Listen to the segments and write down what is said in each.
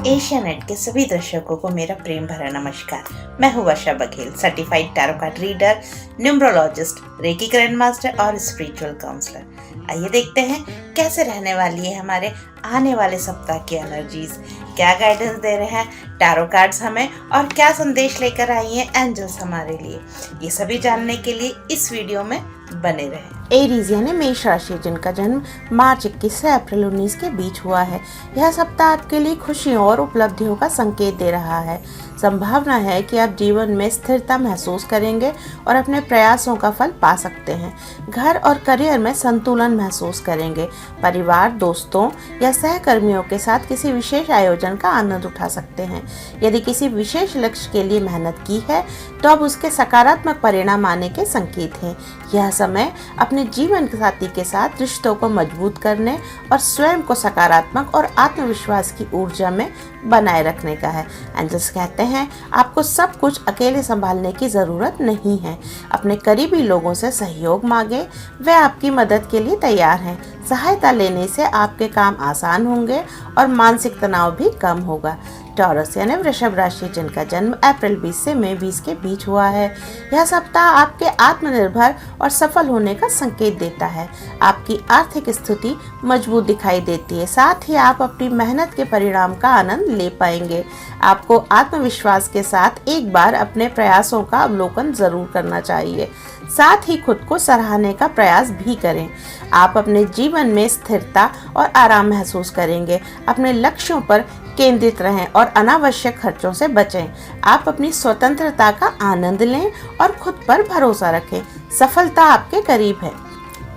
Asia net के सभी दर्शकों को मेरा प्रेम भरा नमस्कार। मैं हूँ Varsha Baghel, certified tarot card reader, numerologist, reiki grand master और स्पिरिचुअल काउंसलर। आइए देखते हैं कैसे रहने वाली है हमारे आने वाले सप्ताह की एनर्जीज, क्या गाइडेंस दे रहे हैं टैरो कार्ड्स हमें और क्या संदेश लेकर आई हैं एंजल्स हमारे लिए। ये सभी जानने के लिए इस वीडियो में बने रहें। एरीज यानी मेष राशि, जिनका जन्म मार्च 21 से अप्रैल 19 के बीच हुआ है। यह सप्ताह आपके लिए खुशियों और उपलब्धियों का संकेत दे रहा है। संभावना है कि आप जीवन में स्थिरता महसूस करेंगे और अपने प्रयासों का फल पा सकते हैं। घर और करियर में संतुलन महसूस करेंगे। परिवार, दोस्तों या सहकर्मियों के साथ किसी विशेष आयोजन का आनंद उठा सकते हैं। यदि किसी विशेष लक्ष्य के लिए मेहनत की है तो अब उसके सकारात्मक परिणाम आने के संकेत हैं। यह समय अपने जीवन साथी के साथ रिश्तों को मजबूत करने और स्वयं को सकारात्मक और आत्मविश्वास की ऊर्जा में बनाए रखने का है। एंजल्स कहते हैं आपको सब कुछ अकेले संभालने की ज़रूरत नहीं है। अपने करीबी लोगों से सहयोग मांगे, वे आपकी मदद के लिए तैयार हैं। सहायता लेने से आपके काम आसान होंगे और मानसिक तनाव भी कम होगा। टॉरस यानी वृषभ राशि, जिनका जन्म अप्रैल 20 से मई 20 के बीच हुआ है। यह सप्ताह आपके आत्मनिर्भर और सफल होने का संकेत देता है। आपकी आर्थिक स्थिति मजबूत दिखाई देती है, साथ ही आप अपनी मेहनत के परिणाम का आनंद ले पाएंगे। आपको आत्मविश्वास के साथ एक बार अपने प्रयासों का अवलोकन जरूर करना चाहिए, साथ ही खुद को सराहने का प्रयास भी करें। आप अपने जीवन में स्थिरता और आराम महसूस करेंगे। अपने लक्ष्यों पर केंद्रित रहें और अनावश्यक खर्चों से बचें। आप अपनी स्वतंत्रता का आनंद लें और खुद पर भरोसा रखें। सफलता आपके करीब है।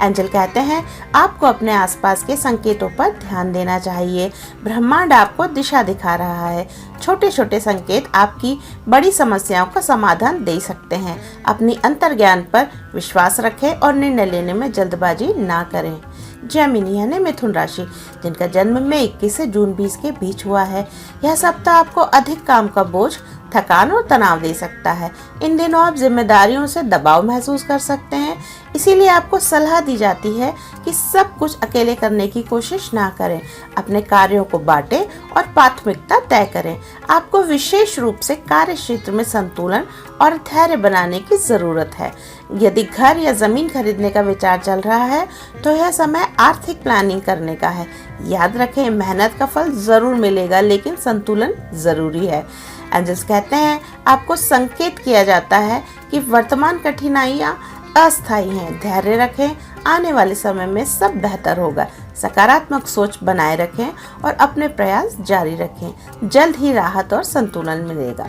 एंजल कहते हैं आपको अपने आसपास के संकेतों पर ध्यान देना चाहिए। ब्रह्मांड आपको दिशा दिखा रहा है। छोटे छोटे संकेत आपकी बड़ी समस्याओं का समाधान दे सकते हैं। अपनी अंतर्ज्ञान पर विश्वास रखें और निर्णय लेने में जल्दबाजी ना करें। जेमिनी यानी मिथुन राशि, जिनका जन्म मई 21 से जून 20 के बीच हुआ है। यह सप्ताह आपको अधिक काम का बोझ, थकान और तनाव दे सकता है। इन दिनों आप जिम्मेदारियों से दबाव महसूस कर सकते हैं, इसीलिए आपको सलाह दी जाती है कि सब कुछ अकेले करने की कोशिश ना करें। अपने कार्यों को बांटें और प्राथमिकता तय करें। आपको विशेष रूप से कार्य क्षेत्र में संतुलन और धैर्य बनाने की जरूरत है। यदि घर या जमीन खरीदने का विचार चल रहा है तो यह समय आर्थिक प्लानिंग करने का है। याद रखें, मेहनत का फल जरूर मिलेगा, लेकिन संतुलन जरूरी है। एंजल्स कहते हैं आपको संकेत किया जाता है कि वर्तमान कठिनाइयां अस्थायी हैं। धैर्य रखें, आने वाले समय में सब बेहतर होगा। सकारात्मक सोच बनाए रखें और अपने प्रयास जारी रखें। जल्द ही राहत और संतुलन मिलेगा।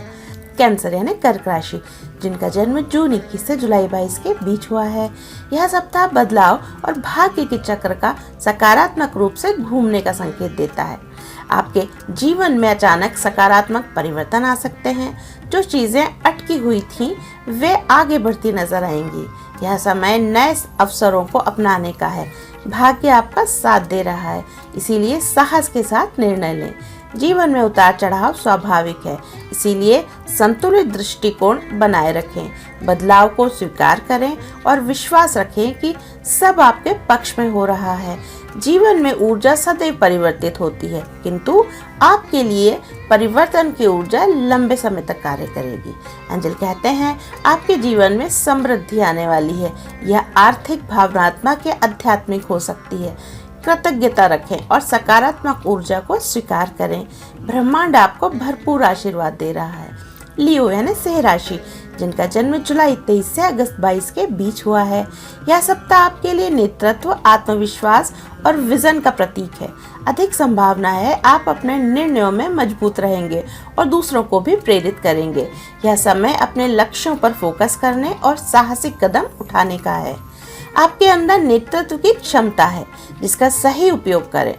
कैंसर यानी कर्क राशि, जिनका जन्म जून 21 से जुलाई 22 के बीच हुआ है। यह सप्ताह बदलाव और भाग्य के चक्र का सकारात्मक रूप से घूमने का संकेत देता है। आपके जीवन में अचानक सकारात्मक परिवर्तन आ सकते हैं। जो चीजें अटकी हुई थीं, वे आगे बढ़ती नजर आएंगी। यह समय नए अवसरों को अपनाने का है। भाग्य आपका साथ दे रहा है, इसीलिए साहस के साथ निर्णय लें। जीवन में उतार चढ़ाव स्वाभाविक है, इसीलिए संतुलित दृष्टिकोण बनाए रखें। बदलाव को स्वीकार करें और विश्वास रखें कि सब आपके पक्ष में हो रहा है। जीवन में ऊर्जा सदैव परिवर्तित होती है, किंतु आपके लिए परिवर्तन की ऊर्जा लंबे समय तक कार्य करेगी। एंजल कहते हैं आपके जीवन में समृद्धि आने वाली है। यह आर्थिक, भावनात्मक या आध्यात्मिक हो सकती है। कृतज्ञता रखें और सकारात्मक ऊर्जा को स्वीकार करें। ब्रह्मांड आपको भरपूर आशीर्वाद दे रहा है। लियो यानी सिंह राशि, जिनका जन्म जुलाई 23 से अगस्त 22 के बीच हुआ है। यह सप्ताह आपके लिए नेतृत्व, आत्मविश्वास और विजन का प्रतीक है। अधिक संभावना है आप अपने निर्णयों में मजबूत रहेंगे और दूसरों को भी प्रेरित करेंगे। यह समय अपने लक्ष्यों पर फोकस करने और साहसिक कदम उठाने का है। आपके अंदर नेतृत्व की क्षमता है, जिसका सही उपयोग करें।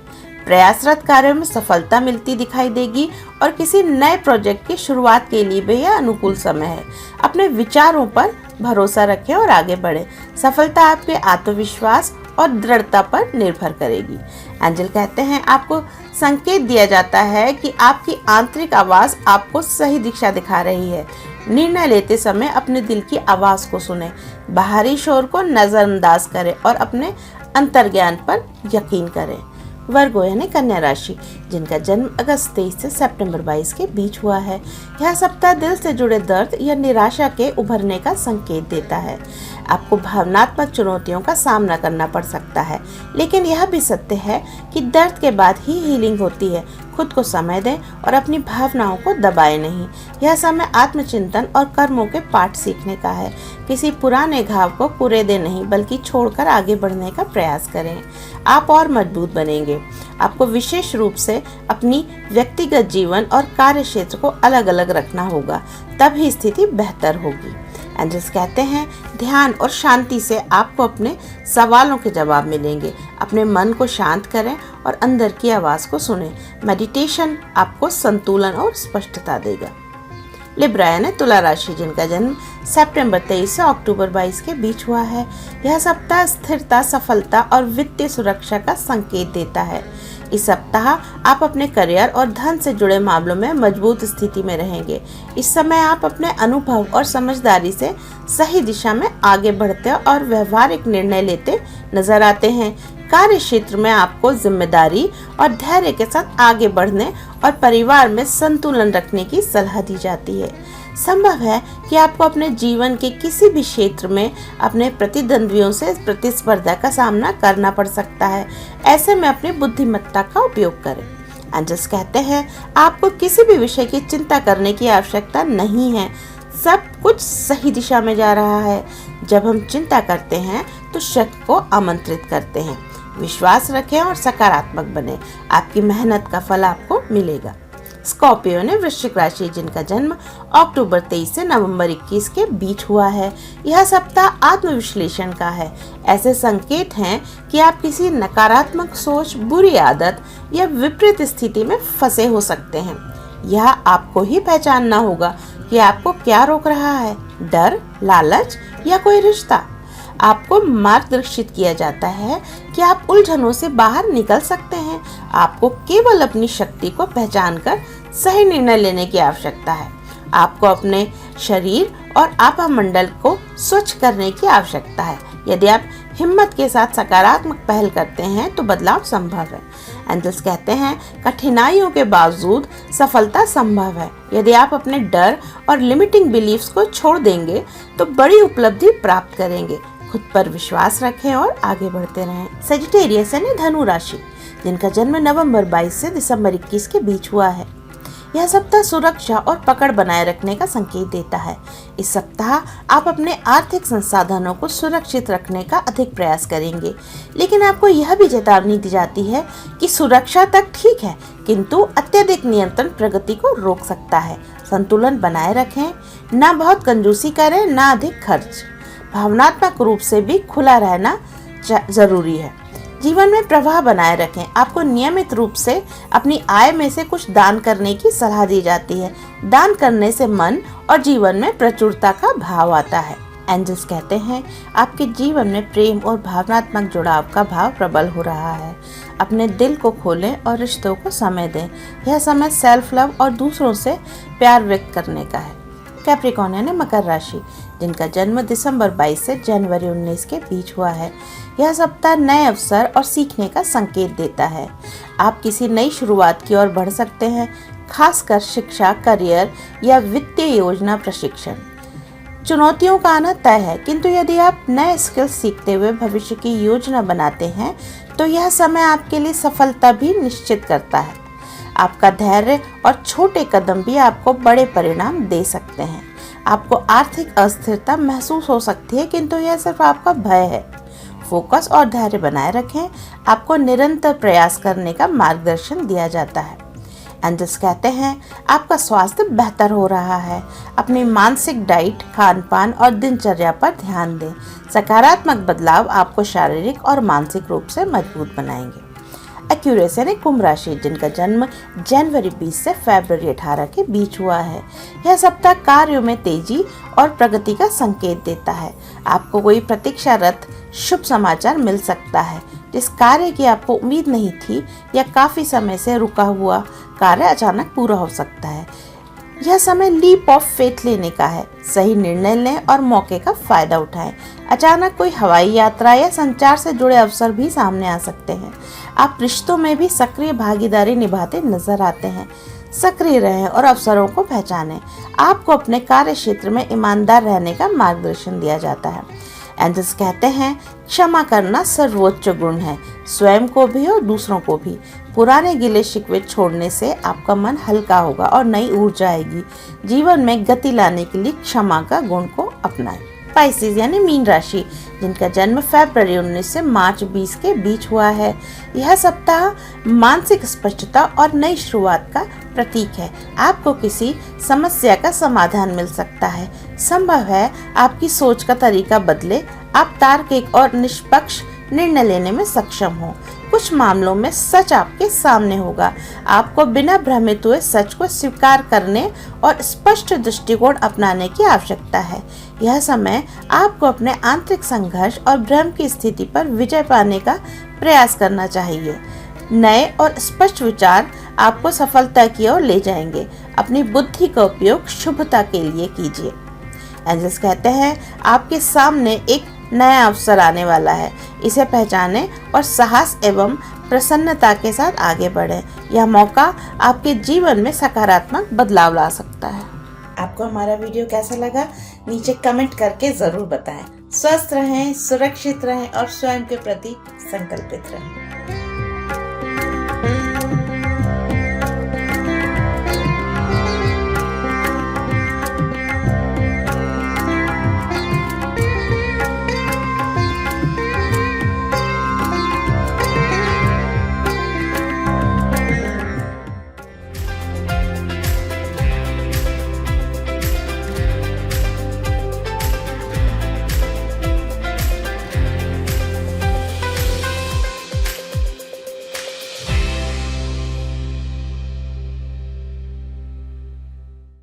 प्रयासरत कार्यों में सफलता मिलती दिखाई देगी और किसी नए प्रोजेक्ट की शुरुआत के लिए भी यह अनुकूल समय है। अपने विचारों पर भरोसा रखें और आगे बढ़ें। सफलता आपके आत्मविश्वास और दृढ़ता पर निर्भर करेगी। एंजल कहते हैं आपको संकेत दिया जाता है कि आपकी आंतरिक आवाज आपको सही दिशा दिखा रही है। निर्णय लेते समय अपने दिल की आवाज को सुनें। बाहरी शोर को नजरअंदाज करें और अपने अंतर्ज्ञान पर यकीन करें। वर्गो यानी कन्या राशि, जिनका जन्म अगस्त 23 से सितंबर 22 के बीच हुआ है। यह सप्ताह दिल से जुड़े दर्द या निराशा के उभरने का संकेत देता है। आपको भावनात्मक चुनौतियों का सामना करना पड़ सकता है, लेकिन यह भी सत्य है कि दर्द के बाद ही हीलिंग होती है। खुद को समय दें और अपनी भावनाओं को दबाएं नहीं। यह समय आत्मचिंतन और कर्मों के पाठ सीखने का है। किसी पुराने घाव को कुरेदे नहीं, बल्कि छोड़कर आगे बढ़ने का प्रयास करें। आप और मजबूत बनेंगे। आपको विशेष रूप से अपनी व्यक्तिगत जीवन और कार्य क्षेत्र को अलग अलग रखना होगा, तभी स्थिति बेहतर होगी। एंजल्स कहते हैं, ध्यान और शांति से आपको अपने सवालों के जवाब मिलेंगे। अपने मन को शांत करें और अंदर की आवाज़ को सुनें। मेडिटेशन आपको संतुलन और स्पष्टता देगा। लिब्रा यानी तुला राशि, जिनका जन्म सितंबर 23 से अक्टूबर 22 के बीच हुआ है। यह सप्ताह स्थिरता, सफलता और वित्तीय सुरक्षा का संकेत देता है। इस सप्ताह आप अपने करियर और धन से जुड़े मामलों में मजबूत स्थिति में रहेंगे। इस समय आप अपने अनुभव और समझदारी से सही दिशा में आगे बढ़ते और व्यवहारिक निर्णय लेते नजर आते हैं। कार्य क्षेत्र में आपको जिम्मेदारी और धैर्य के साथ आगे बढ़ने और परिवार में संतुलन रखने की सलाह दी जाती है। संभव है कि आपको अपने जीवन के किसी भी क्षेत्र में अपने प्रतिद्वंद्वियों से प्रतिस्पर्धा का सामना करना पड़ सकता है। ऐसे में अपनी बुद्धिमत्ता का उपयोग करें। एंजल्स कहते हैं, आपको किसी भी विषय की चिंता करने की आवश्यकता नहीं है। सब कुछ सही दिशा में जा रहा है। जब हम चिंता करते हैं तो शक को आमंत्रित करते हैं। विश्वास रखें और सकारात्मक बने। आपकी मेहनत का फल आपको मिलेगा। स्कॉर्पियो ने वृश्चिक राशि, जिनका जन्म अक्टूबर 23 से नवंबर 21 के बीच हुआ है। यह सप्ताह आत्मविश्लेषण का है। ऐसे संकेत हैं कि आप किसी नकारात्मक सोच, बुरी आदत या विपरीत स्थिति में फंसे हो सकते हैं। यह आपको ही पहचानना होगा कि आपको क्या रोक रहा है, डर, लालच या कोई रिश्ता। आपको मार्गदर्शित किया जाता है कि आप उलझनों से बाहर निकल सकते हैं। आपको केवल अपनी शक्ति को पहचानकर सही निर्णय लेने की आवश्यकता है। आपको अपने शरीर और आपामंडल को स्वच्छ करने की आवश्यकता है। यदि आप हिम्मत के साथ सकारात्मक पहल करते हैं तो बदलाव संभव है। एंजल्स कहते हैं, कठिनाइयों के बावजूद सफलता संभव है। यदि आप अपने डर और लिमिटिंग बिलीफ्स को छोड़ देंगे तो बड़ी उपलब्धि प्राप्त करेंगे। खुद पर विश्वास रखें और आगे बढ़ते रहें। सेजिटेरियस यानी धनु राशि, जिनका जन्म नवंबर 22 से दिसंबर 21 के बीच हुआ है। यह सप्ताह सुरक्षा और पकड़ बनाए रखने का संकेत देता है। इस सप्ताह आप अपने आर्थिक संसाधनों को सुरक्षित रखने का अधिक प्रयास करेंगे, लेकिन आपको यह भी चेतावनी दी जाती है कि सुरक्षा तक ठीक है, किंतु अत्यधिक नियंत्रण प्रगति को रोक सकता है। संतुलन बनाए रखें, ना बहुत कंजूसी करें, ना अधिक खर्च। भावनात्मक रूप से भी खुला रहना जरूरी है। जीवन में प्रवाह बनाए रखें। आपको नियमित रूप से अपनी आय में से कुछ दान करने की सलाह दी जाती है। दान करने से मन और जीवन में प्रचुरता का भाव आता है। एंजल्स कहते हैं, आपके जीवन में प्रेम और भावनात्मक जुड़ाव का भाव प्रबल हो रहा है। अपने दिल को खोलें और रिश्तों को समय दें। यह समय सेल्फ लव और दूसरों से प्यार व्यक्त करने का है। कैप्रिकॉर्न यानी मकर राशि, जिनका जन्म दिसंबर 22 से जनवरी 19 के बीच हुआ है। यह सप्ताह नए अवसर और सीखने का संकेत देता है। आप किसी नई शुरुआत की ओर बढ़ सकते हैं, खासकर शिक्षा, करियर या वित्तीय योजना प्रशिक्षण। चुनौतियों का आना तय है, किंतु यदि आप नए स्किल सीखते हुए भविष्य की योजना बनाते हैं तो यह समय आपके लिए सफलता भी निश्चित करता है। आपका धैर्य और छोटे कदम भी आपको बड़े परिणाम दे सकते हैं। आपको आर्थिक अस्थिरता महसूस हो सकती है, किंतु यह सिर्फ आपका भय है। फोकस और धैर्य बनाए रखें। आपको निरंतर प्रयास करने का मार्गदर्शन दिया जाता है। एंजल्स कहते हैं, आपका स्वास्थ्य बेहतर हो रहा है। अपनी मानसिक डाइट, खान पान और दिनचर्या पर ध्यान दें। सकारात्मक बदलाव आपको शारीरिक और मानसिक रूप से मजबूत बनाएंगे। एक्यूरेस यानी कुंभ राशि, जिनका जन्म जनवरी 20 से फरवरी 18 के बीच हुआ है। यह सप्ताह कार्यों में तेजी और प्रगति का संकेत देता है। आपको कोई प्रतीक्षारत शुभ समाचार मिल सकता है। जिस कार्य की आपको उम्मीद नहीं थी या काफी समय से रुका हुआ कार्य अचानक पूरा हो सकता है। यह समय लीप ऑफ फेथ लेने का है। सही निर्णय लें और मौके का फायदा उठाएं। अचानक कोई हवाई यात्रा या संचार से जुड़े अवसर भी सामने आ सकते हैं। आप रिश्तों में भी सक्रिय भागीदारी निभाते नजर आते हैं। सक्रिय रहें और अवसरों को पहचानें। आपको अपने कार्य क्षेत्र में ईमानदार रहने का मार्गदर्शन दिया जाता है। एंजल्स कहते हैं क्षमा करना सर्वोच्च गुण है, स्वयं को भी और दूसरों को भी। पुराने गिले शिकवे छोड़ने से आपका मन हल्का होगा और नई ऊर्जा आएगी। जीवन में गति लाने के लिए क्षमा का गुण को अपनाएं। स्पाइसेस यानी मीन राशि, जिनका जन्म फरवरी 19 से मार्च 20 के बीच हुआ है। यह सप्ताह मानसिक स्पष्टता और नई शुरुआत का प्रतीक है। आपको किसी समस्या का समाधान मिल सकता है। संभव है आपकी सोच का तरीका बदले, आप तार्किक और निष्पक्ष निर्णय लेने में सक्षम हो। कुछ मामलों में सच आपके सामने होगा। आपको बिना भ्रमित हुए सच को स्वीकार करने और स्पष्ट दृष्टिकोण अपनाने की आवश्यकता है। यह समय आपको अपने आंतरिक संघर्ष और भ्रम की स्थिति पर विजय पाने का प्रयास करना चाहिए। नए और स्पष्ट विचार आपको सफलता की ओर ले जाएंगे। अपनी बुद्धि का उपयोग शुभता के लिए कीजिए। एंजल्स कहते हैं आपके सामने एक नया अवसर आने वाला है। इसे पहचानें और साहस एवं प्रसन्नता के साथ आगे बढ़ें। यह मौका आपके जीवन में सकारात्मक बदलाव ला सकता है। आपको हमारा वीडियो कैसा लगा नीचे कमेंट करके जरूर बताएं। स्वस्थ रहें, सुरक्षित रहें और स्वयं के प्रति संकल्पित रहें।